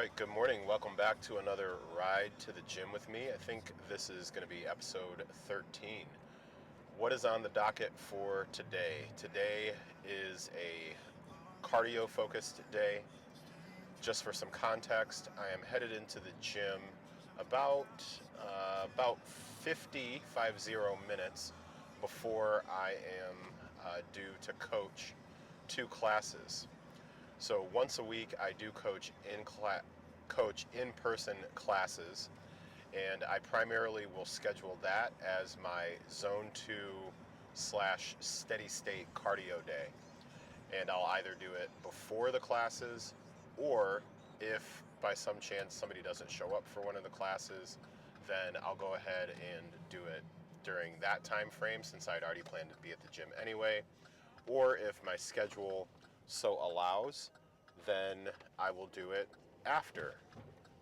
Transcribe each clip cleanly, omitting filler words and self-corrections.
right, good morning. Welcome back to another ride to the gym with me. I think this is going to be episode 13. What is on the docket for today? Today is a cardio focused day. Just for some context, I am headed into the gym about 50 minutes before I am due to coach two classes. So once a week, I do coach in-person classes, and I primarily will schedule that as my zone 2 slash steady state cardio day. And I'll either do it before the classes, or if by some chance somebody doesn't show up for one of the classes, then I'll go ahead and do it during that time frame since I'd already planned to be at the gym anyway. Or if my schedule so allows, then I will do it after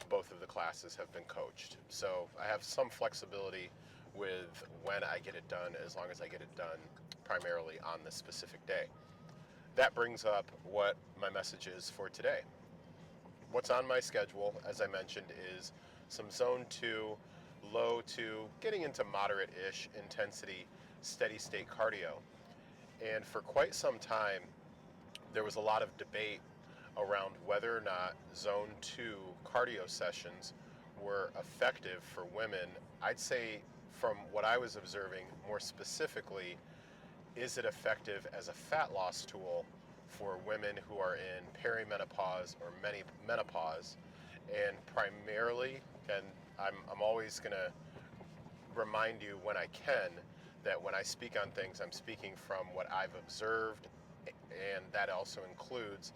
both of the classes have been coached. So I have some flexibility with when I get it done, as long as I get it done primarily on this specific day. That brings up what my message is for today. What's on my schedule, as I mentioned, is some zone 2, low to getting into moderate-ish intensity steady state cardio. And for quite some time, there was a lot of debate around whether or not zone 2 cardio sessions were effective for women. I'd say, from what I was observing, more specifically, is it effective as a fat loss tool for women who are in perimenopause or menopause? And primarily, and I'm always going to remind you when I can that when I speak on things, I'm speaking from what I've observed, and that also includes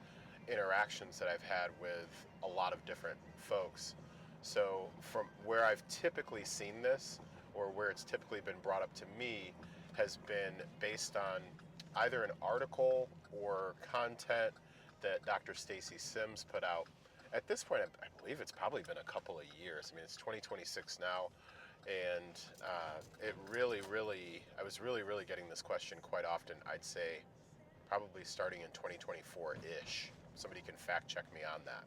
interactions that I've had with a lot of different folks. So from where I've typically seen this, or where it's typically been brought up to me, has been based on either an article or content that Dr. Stacy Sims put out. At this point, I believe it's probably been a couple of years. I mean, it's 2026 now, and I was really getting this question quite often. I'd say probably starting in 2024-ish. Somebody can fact check me on that.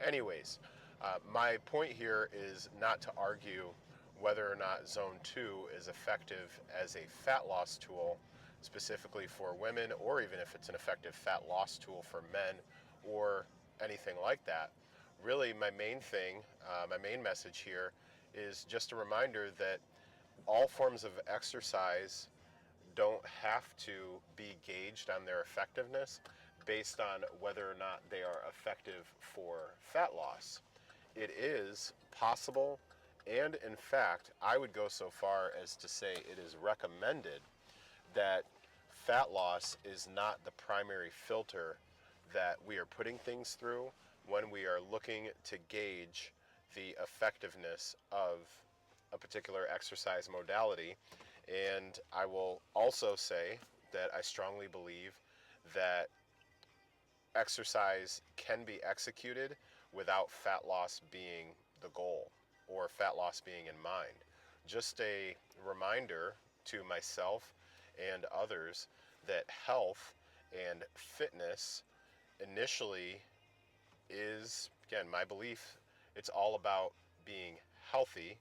Anyways, my point here is not to argue whether or not Zone 2 is effective as a fat loss tool, specifically for women, or even if it's an effective fat loss tool for men, or anything like that. Really, my main message here is just a reminder that all forms of exercise don't have to be gauged on their effectiveness based on whether or not they are effective for fat loss. It is possible, and in fact, I would go so far as to say it is recommended that fat loss is not the primary filter that we are putting things through when we are looking to gauge the effectiveness of a particular exercise modality. And I will also say that I strongly believe that exercise can be executed without fat loss being the goal or fat loss being in mind. Just a reminder to myself and others that health and fitness initially is, again, my belief, it's all about being healthy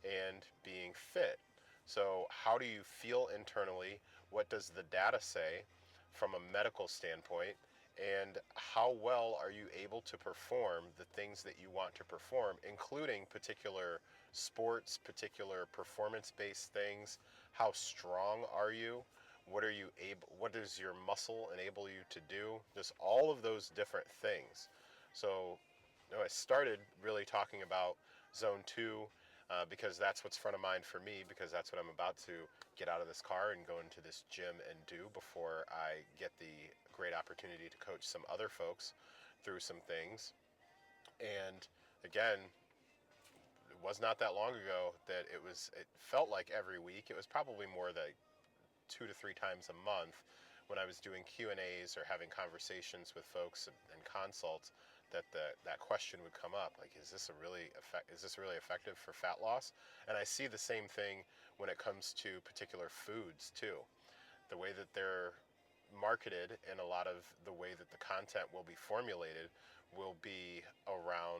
and being fit. So how do you feel internally? What does the data say from a medical standpoint? And how well are you able to perform the things that you want to perform, including particular sports, particular performance-based things? How strong are you? What does your muscle enable you to do? Just all of those different things. So, I started really talking about Zone 2 because that's what's front of mind for me, because that's what I'm about to get out of this car and go into this gym and do before I get the great opportunity to coach some other folks through some things. And again, it was not that long ago that it felt like every week. It was probably more like 2 to 3 times a month when I was doing Q&As or having conversations with folks and consults, that question would come up, like, is this really effective for fat loss? And I see the same thing when it comes to particular foods too. The way that they're marketed and a lot of the way that the content will be formulated will be around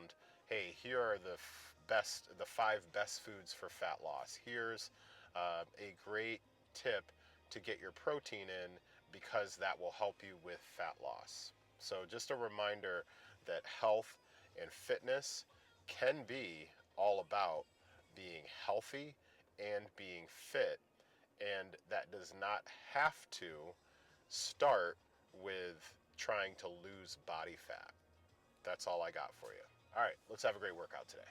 here are the 5 best foods for fat loss. Here's a great tip to get your protein in, because that will help you with fat loss. So just a reminder that health and fitness can be all about being healthy and being fit, and that does not have to start with trying to lose body fat. That's all I got for you. All right, let's have a great workout today.